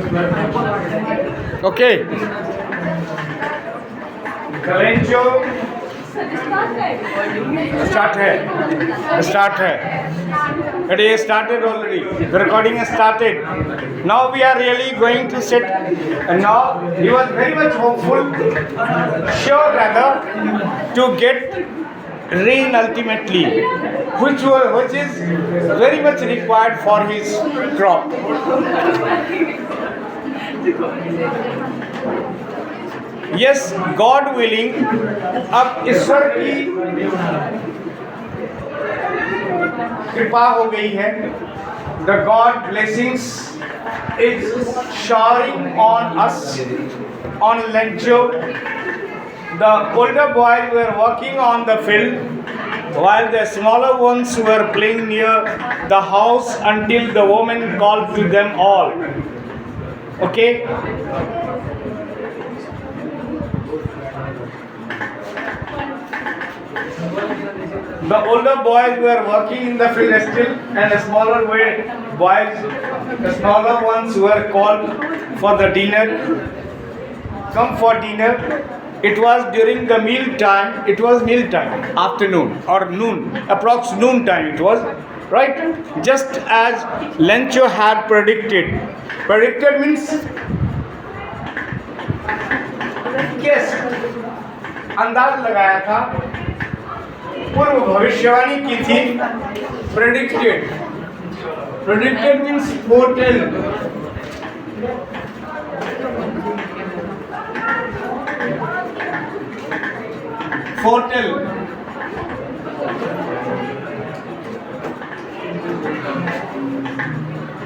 Okay. Lencho start है. It is started already. The recording has started. Now we are really going to sit. And now he was very much hopeful, sure rather, to get rain ultimately, which is very much required for his crop. Yes, God willing, अब ईश्वर की कृपा हो गई है. The God blessings is showering on us, on Lencho. The older boys were working on the field, while the smaller ones were playing near the house until the woman called to them all. Okay? The older boys were working in the field still, and the smaller ones were called for the dinner. Come for dinner. It was during the meal time. It was meal time, afternoon or noon, approx noon time. It was right, just as Lencho had predicted. Predicted means guess, अंदाज लगाया था, पूर्व भविष्यवाणी की थी. Predicted. Predicted means foretell. Foretell.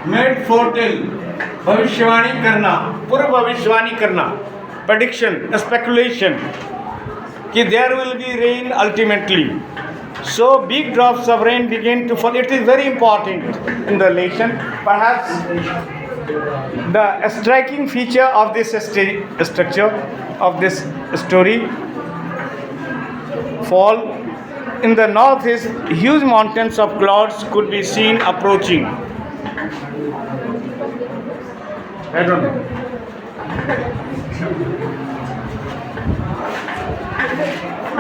Made foretell. भविष्यवाणी करना, पूर्व भविष्यवाणी करना. Prediction, speculation. कि there will be rain ultimately. So big drops of rain began to fall. It is very important in the lesson. Perhaps the striking feature of this structure of this story. Fall in the northeast, huge mountains of clouds could be seen approaching. I don't know.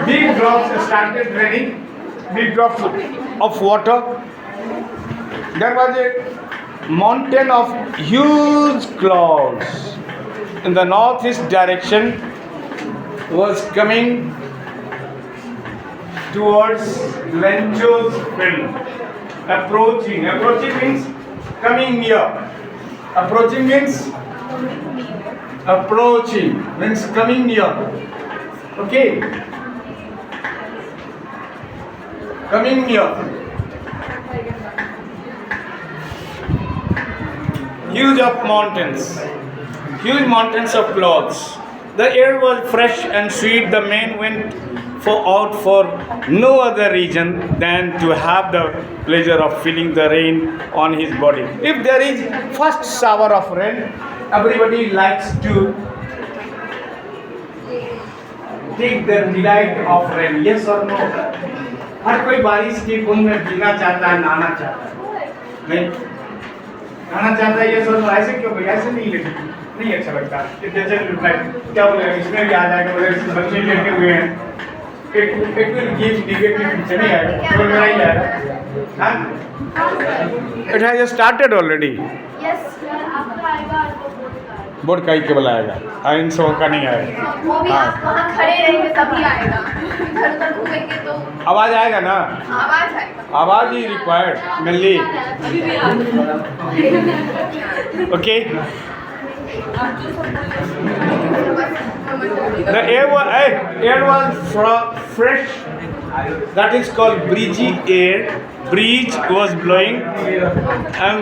Big drops started raining, big drops of water. There was a mountain of huge clouds in the northeast direction was coming towards Lencho's field. Approaching means coming near. Approaching means coming near. Okay. Coming near. Huge mountains of clouds. The air was fresh and sweet. The man went out for no other reason than to have the pleasure of feeling the rain on his body. If there is first shower of rain, everybody likes to take the delight of rain. Yes or no? हर कोई बारिश की बूंद में भीगना चाहता है, नहाना चाहता है. नहीं नहाना चाहता है. ये सोच ऐसे क्यों भाई, ऐसे नहीं अच्छा लगता. क्या बोलेगा, इसमें भी आ जाएगा, बोले बच्चे लेटे हुए हैं. It will give negative picture. नहीं आएगा, तो मेरा ही आएगा. हाँ? It has started already. Yes, आपका आएगा. बोर्ड का ही केवल आएगा, इन सबों का नहीं आएगा. वो भी आप वहाँ खड़े रहेंगे तभी आएगा. इधर उधर घूमेंगे तो आवाज आएगा ना. आवाज आएगा. आवाज ही required mainly. Okay. The air was fresh. That is called breezy air. Breeze was blowing, and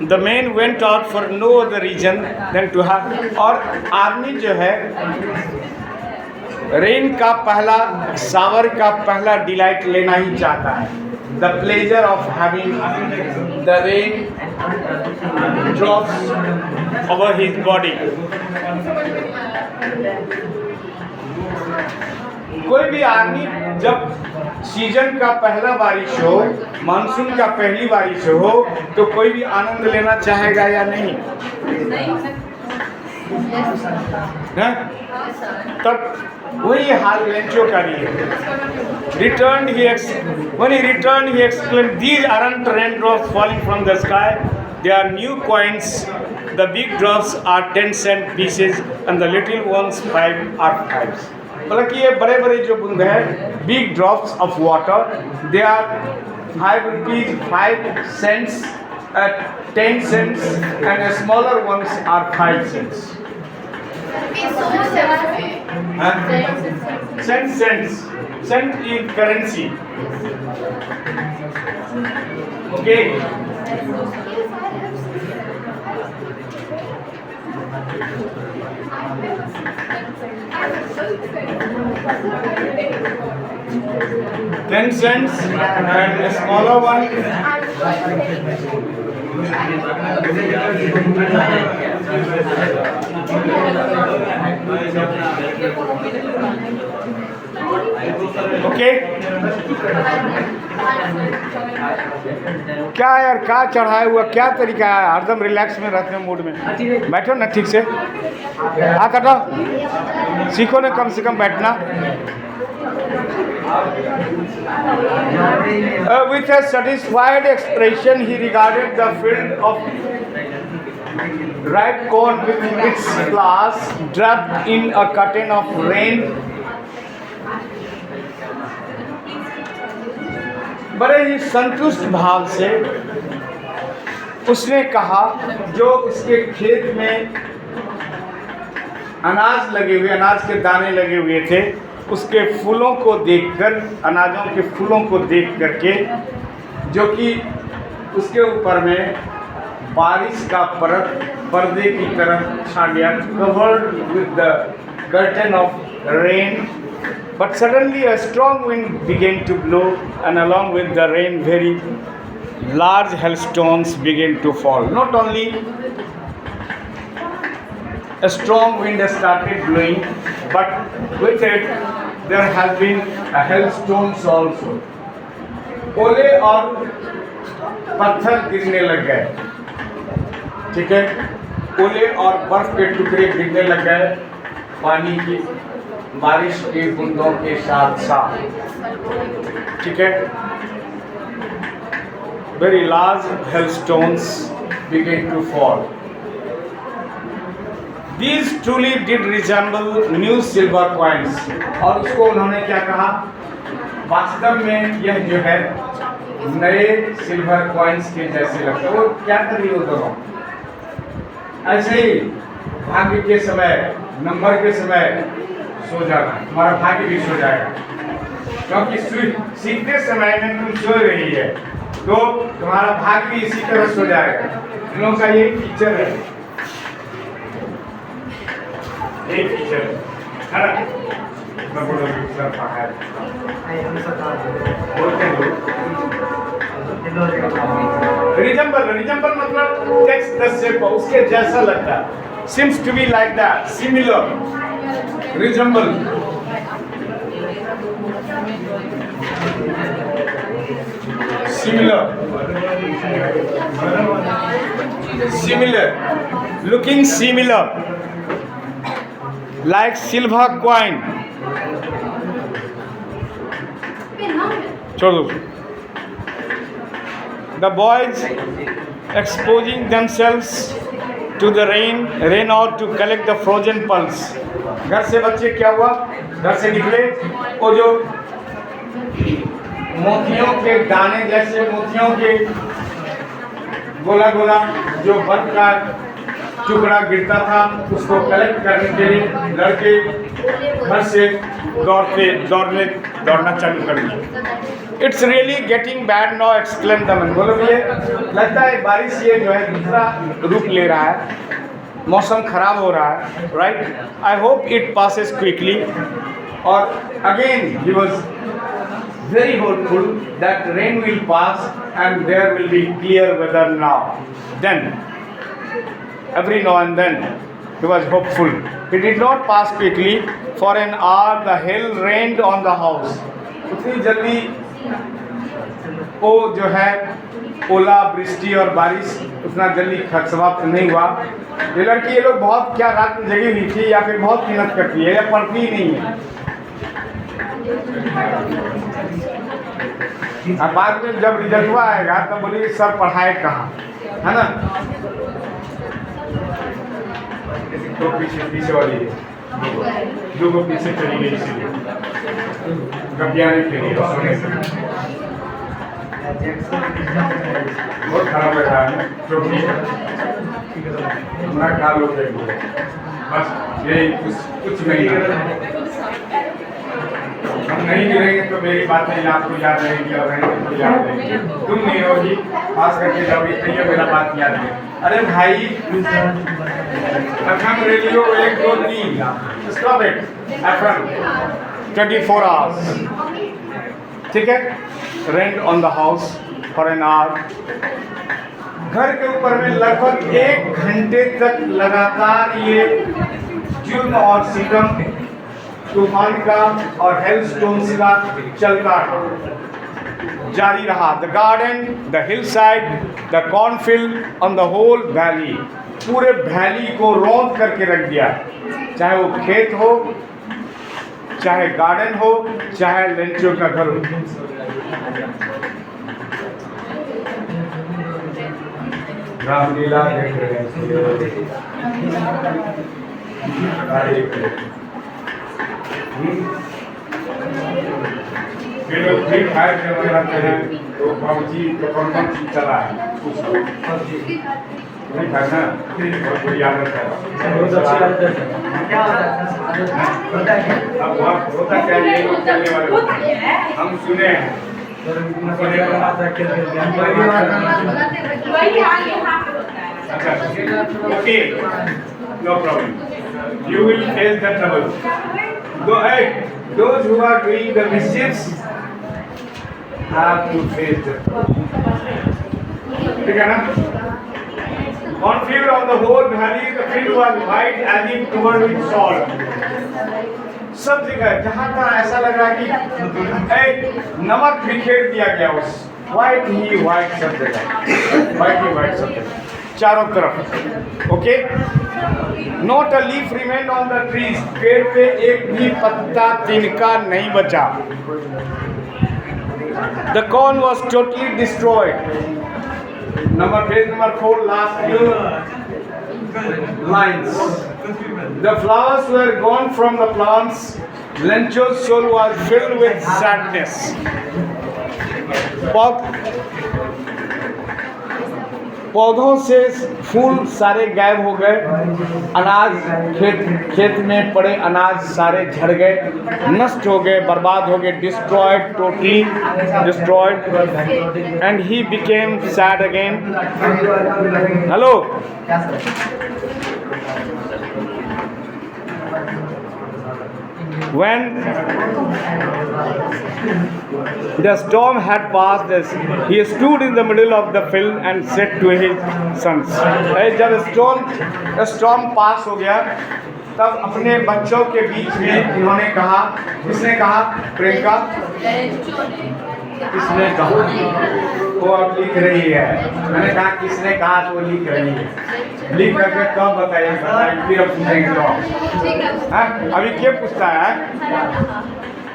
the man went out for no other reason than to have. और आदमी जो है रेन का पहला शावर का पहला डिलाइट लेना ही चाहता है. The pleasure of having the rain drops over his body. कोई भी आदमी जब सीजन का पहला बारिश हो, मानसून का पहली बारिश हो, तो कोई भी आनंद लेना चाहेगा या नहीं? हैं? तब वही हाल लेंचो का भी है। When he returned, he exclaimed, "These aren't raindrops falling from the sky. They are new coins. The big drops are 10-cent pieces, and the little ones 5 are 5s." बोला कि ये बड़े बड़े जो बूंद है, big drops of water, they are 5 rupees, 5 cents, 10 cents, and the smaller ones are 5 cents. Cents. Cent in currency. Okay. $0.10 and a smaller one. Okay. क्या यार, क्या चढ़ाए हुआ, क्या तरीका है? हरदम रिलैक्स में रहते हैं, मूड में बैठो ना ठीक से। हाँ कटो, सीखो ना कम से कम बैठना। With a satisfied expression, he regarded the field of ripe corn with its flowers draped in a curtain of rain. बड़े ही संतुष्ट भाव से उसने कहा, जो उसके खेत में अनाज लगे हुए, अनाज के दाने लगे हुए थे, उसके फूलों को देखकर, अनाजों के फूलों को देख करके, जो कि उसके ऊपर में बारिश का पर्दे की तरह छा गया, covered with the curtain of rain. But suddenly a strong wind began to blow, and along with the rain very large hailstones began to fall. Not only a strong wind started blowing, but with it there has been a hailstones also. ओले और पत्थर गिरने लग गए, ठीक है, ओले और बर्फ के टुकड़े गिरने लग गए पानी की बारिश के बूंदों के साथ साथ, ठीक है. Very large hailstones began to fall. These truly did resemble new silver coins. और उसको उन्होंने क्या कहा? वास्तव में यह जो है नए सिल्वर कॉइन्स के जैसे लगते. वो क्या कर रही हो दोनों? ऐसे ही भाग्य के समय, नंबर के समय सो जाना, तुम्हारा भाग्य भी सो जाएगा, क्योंकि सीखते समय में तुम सो रही है तो तुम्हारा भाग्य भी इसी तरह सो जाएगा. इन लोगों का यही फीचर है, यही फीचर है ना. रिजम्बल मतलब टेक्स्ट द शेप, उसके जैसा लगता है. Seems to be like that, similar, resemble. Similar, looking similar, like silver coin. छोड़ दो. The boys exposing themselves to the rain out to collect the frozen pearls. घर से बच्चे क्या हुआ, घर से निकले, और जो मोतियों के दाने जैसे, मोतियों के गोला गोला जो बर्फ का टुकड़ा गिरता था, उसको कलेक्ट करने के लिए लड़के घर से दौड़ना चालू कर दिया. It's really getting bad now, exclaim the man. बोलो ये लगता है बारिश ये जो है दूसरा रूप ले रहा है, मौसम खराब हो रहा है, right. I hope it passes quickly. और again he was very hopeful that rain will pass and there will be clear weather now. Then, every now and then, he was hopeful. It did not pass quickly. For an hour, the hail rained on the house. उतनी जल्दी वो जो है ओला वृष्टि और बारिश उतना जल्दी समाप्त नहीं हुआ। ये लड़की ये लोग बहुत क्या रात में जगी हुई थी या फिर बहुत मेहनत करती है या पढ़ती ही नहीं है। अब बाद में जब रिजल्ट आएगा तब बोलिए सर पढ़ाए कहाँ, है ना। तो पीछे वाली दो को पीछे चली गई इसीलिए कपिया नहीं खेली बहुत खराब लग रहा है क्योंकि हमारा ख्याल हो जाएगा बस यही कुछ नहीं है। हम नहीं गिरेंगे तो मेरी बात नहीं आपको याद रहेगी और रहेंगे तो याद रहेगी। तुम नहीं होगी खास करके जब ये मेरा बात याद है। अरे भाई FM radio 1 2 3 stop it FM 24 hours, ठीक है। Rent on the house for an hour. घर के ऊपर में लगभग 1 घंटे तक लगातार ये जुल्म और सितम तूफान का और हेलस्टोन्स का चलता जारी रहा। The garden, the hill side, the cornfield on the whole valley, पूरे वैली को रौंद करके रख दिया। चाहे वो खेत हो, चाहे गार्डन हो, चाहे लेंचो का घर हो। रामलीला देख रहे हैं। ये लोग फ्री फायर करते रहते हैं तो पबजी तो कौन चीज चला है फ्री फायर ना, बहुत बड़ी आदत है। अब वहाँ होता क्या ये लोग चलने वाले होते हैं, हम सुने हैं। अच्छा okay no problem, you will face the trouble. Those who are doing the mischiefs have to face them. ठीक है ना? Conflict on the whole valley, the field was white as if covered with salt. सब जगह जहाँ तहाँ ऐसा लग रहा कि एक नमक बिखेर दिया गया उस white ही white सब जगह, white ही white सब जगह चारों तरफ। Okay, not a leaf remained on the trees, पेड़ पे एक भी पत्ता तिनका नहीं बचा। The corn was totally destroyed. Page number 4 last lines. The flowers were gone from the plants, Lencho's soul was filled with sadness. पौधों से फूल सारे गायब हो गए, अनाज खेत में पड़े अनाज सारे झड़ गए, नष्ट हो गए, बर्बाद हो गए, destroyed, totally destroyed, and he became sad again. Hello, when the storm had passed, he stood in the middle of the field and said to his sons. जब storm पास हो गया तब अपने बच्चों के बीच में इन्होंने कहा, किसने कहा? प्रियंका, किसने कहा? वो अब लिख रही है। मैंने कहा किसने कहा तो वो लिख रही है। लिख करके कब बताइए, फिर अब पूछेंगे तो अभी क्या पूछता है?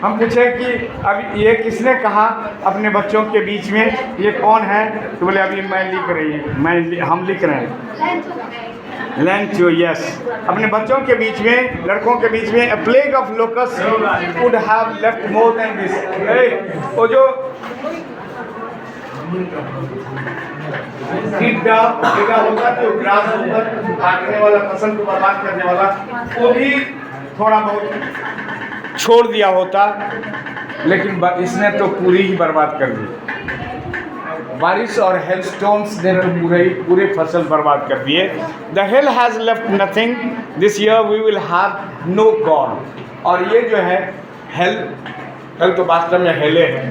हम पूछे कि अभी ये किसने कहा अपने बच्चों के बीच में, ये कौन है? तो बोले अभी मैं लिख रही हूँ, हम लिख रहे हैं। Lencho, yes. अपने बच्चों के बीच में, लड़कों के बीच में, a plague of locusts would have left more than this। वो जो कीड़ा होता है जो ग्रास ऊपर काटने वाला, फसल को बर्बाद करने वाला, वो भी थोड़ा बहुत छोड़ दिया होता, लेकिन इसने तो पूरी ही बर्बाद कर दी। बारिश और हेलस्टोन्स ने तो पूरी फसल बर्बाद कर दिए। The hail has left nothing, this year we will have no corn. और ये जो है हेल तो वास्तव में हेले है।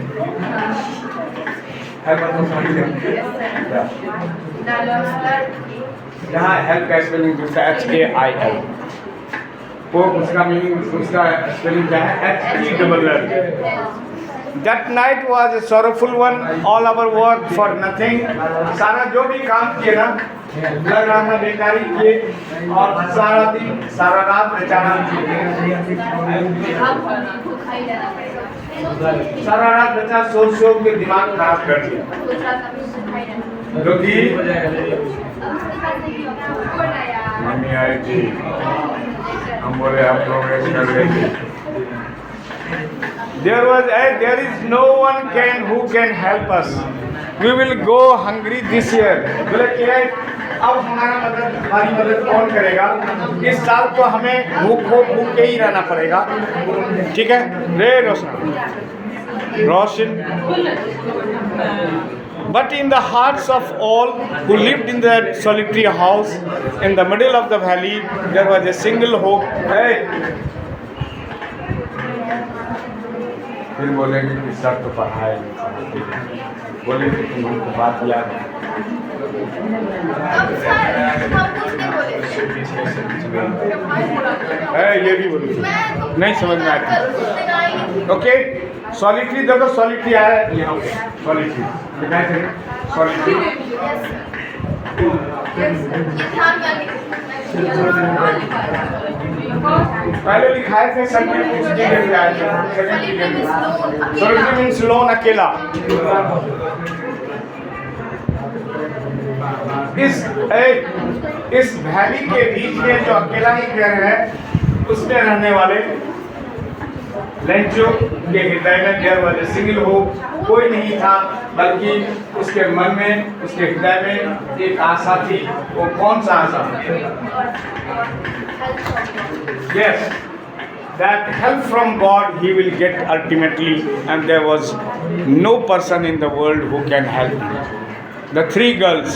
यहाँ हेल का स्पेलिंग दूसरा HAIL, वो उसका मीनिंग, उसका स्पेलिंग क्या है? HELL। That night was a sorrowful one. All our work for nothing. सारा जो भी काम किए ना, लग रहा था बेकारी किए, और सारा दिन सारा रात बेचारा सारा रात बच्चा सोच सोच के दिमाग खराब कर दिया। क्योंकि मम्मी आई थी, हम बोले आप लोग ऐसे कर रहे थे। There is no one who can help us. We will go hungry this year. बोले कि अब हमारी मदद कौन करेगा? इस साल तो हमें भूखे ही रहना पड़ेगा। ठीक है? रे रोशन। But in the hearts of all who lived in that solitary house in the middle of the valley, there was a single hope. Hey! फिर बोलेंगे कि सर तो पढ़ाए बोलेंगे तुम हमको बात याद है। ये भी बोलूँ नहीं समझ में आता। ओके, सॉलिटरी देखो, सॉलिटरी आया है यहाँ पे, सॉलिटरी क्या करें? सॉलिटरी पहले लिखाए थे सॉलिटरी मीन्स लोन, अकेला। इस वैली के बीच में जो अकेला ही घर है, उसमें रहने वाले लेंचो के हृदय में there was a single hope, कोई नहीं था बल्कि उसके मन में, उसके हृदय में एक आशा थी। वो कौन सा आशा? Yes, that help from God he will get ultimately, and there was no person in the world who can help him. The three girls,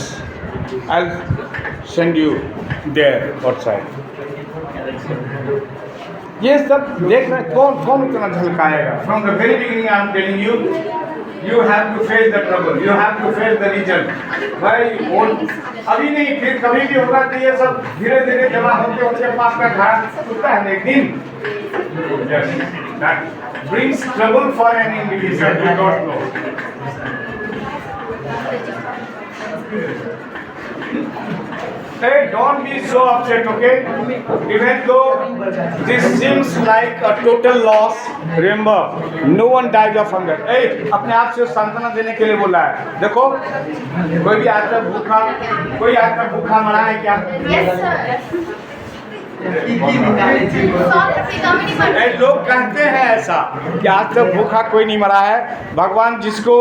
I'll send you there outside. ये सब देख रहे कौन इतना झलकाएगा? From the very beginning I am telling you, you have to face the trouble, you have to face the region. भाई अभी नहीं, फिर कभी भी होगा कि ये सब धीरे धीरे जमा होते होते पाप का घाट टूटता है एक दिन। Yes, that brings trouble for an individual. You don't know. Hey, don't be so upset, okay? Even though this seems like a total loss, remember, no one dies of hunger. Hey, अपने आप से सांत्वना देने के लिए बोला है। देखो, कोई भी आज तक भूखा मरा है क्या? Yes, sir. लोग कहते हैं ऐसा कि आज तक भूखा कोई नहीं मरा है। भगवान जिसको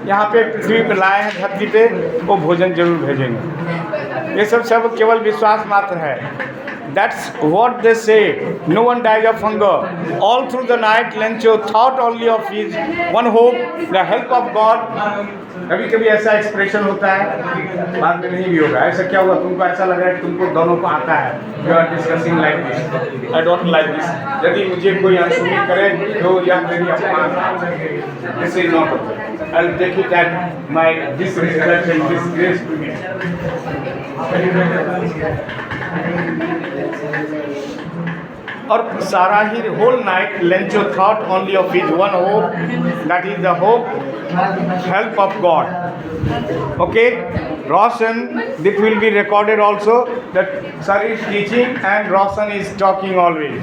यहाँ पे पृथ्वी पे लाए हैं, धरती पे, वो भोजन जरूर भेजेंगे। ये सब केवल विश्वास मात्र है। That's what they say. No one dies of hunger. All through the night, Lencho thought only of his one hope, the help of God. कभी कभी ऐसा एक्सप्रेशन होता है, बाद में नहीं भी होगा। ऐसा क्या हुआ? तुमको ऐसा लग रहा है कि तुमको दोनों को आता है। You are discussing like this. I don't like this. यदि मुझे कोई अनसुनी करे तो यह मेरी अपमान है। This is not okay. I'll take it as my disrespect and disgrace to me. और सारा ही whole night Lencho thought only of his one hope, that is the hope, help of God. Okay, Roshan, this will be recorded also that sir is teaching and Roshan is talking always.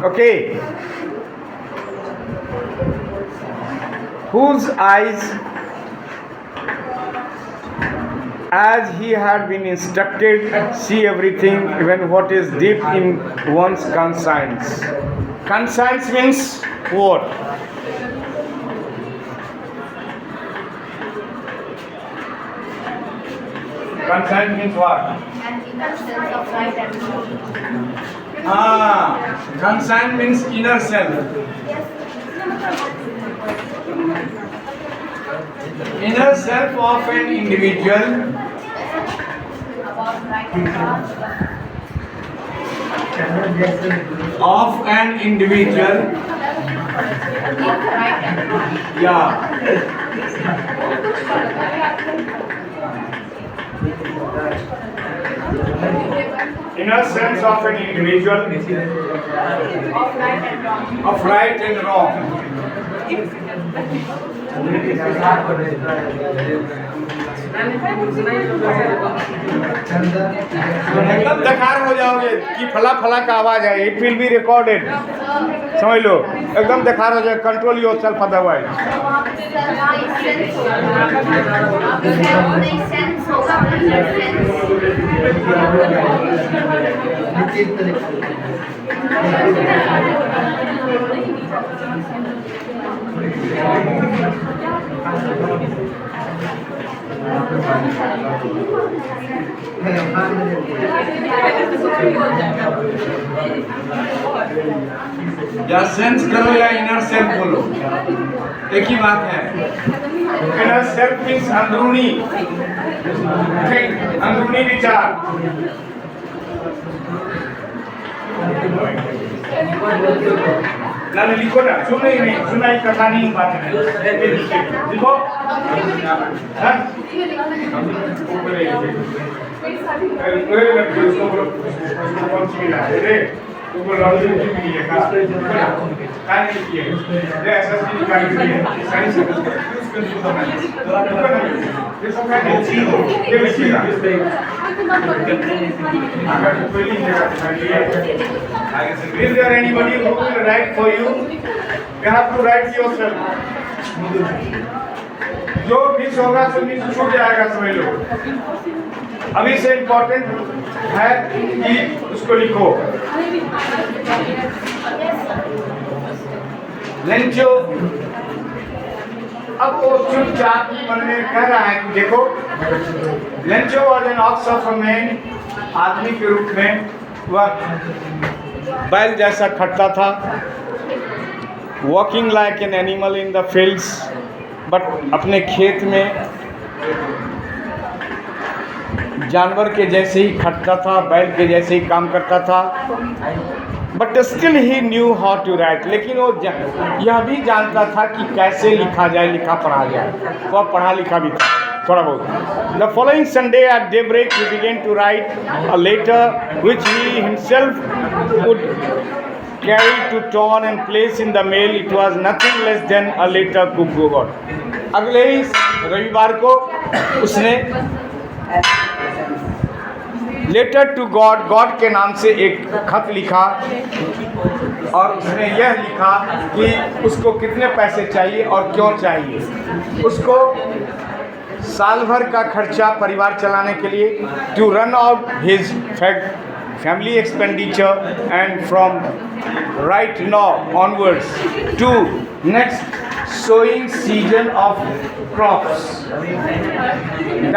Okay, whose eyes, as he had been instructed, see everything, even what is deep in one's conscience. Conscience means what? Conscience means what? Conscience means inner self. Inner self of an individual yeah, inner sense of an individual of right and wrong. एकदम दखार हो जाओगे कि फला फला का आवाज है, it will be recorded, समझ लो, एकदम दखार हो जाए, कंट्रोल योर सेल्फ अदरवाइज। या सेंस करो या इनर सेल्फ बोलो, एक ही बात है। इनर सेल्फ मीन्स अंदरूनी अंदरूनी विचार। ना लिखो ना, सुन नहीं सुना, ही कथा नहीं, बात है लिखो। तुमको लॉन्ड्री की भी है, क्या नहीं किए, ये एसएससी निकाली हुई है, सारी सब यूज कर दो ना, ये सब क्या चीज हो, ये लिखिएगा। अगर कोई लिखेगा तो लिखिए। Is there anybody who will write for you? You have to write yourself. जो मिस होगा तो मिस छूट जाएगा, समझ लो। अभी से इम्पोर्टेंट है कि उसको लिखो। लेंचो अब वो चुपचाप ही मन में कह रहा है कि देखो, Lencho was an ox of a man, आदमी के रूप में वह बैल जैसा खटता था, walking like an animal in the fields, but अपने खेत में जानवर के जैसे ही खटता था, बैल के जैसे ही काम करता था। But still he knew how to write, लेकिन वो यह भी जानता था कि कैसे लिखा जाए, लिखा पढ़ा जाए। वह पढ़ा लिखा भी था थोड़ा बहुत। The following Sunday at daybreak he began to write a letter which he himself would carry to town and place in the mail. It was nothing less than a letter to God. अगले ही रविवार को उसने letter to God, God के नाम से एक खत लिखा और उसने यह लिखा कि उसको कितने पैसे चाहिए और क्यों चाहिए। उसको साल भर का खर्चा परिवार चलाने के लिए, to run out his family expenditure, and from right now onwards to next sowing season of crops,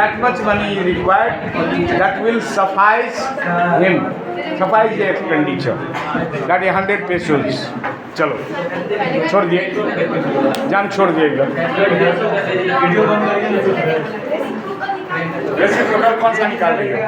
that much money is required, that will suffice him, suffice the expenditure, that is 100 pesos। चलो छोड़ दिए, जान छोड़ दिए एकदम। वैसे total कौन सा निकाल रही हो?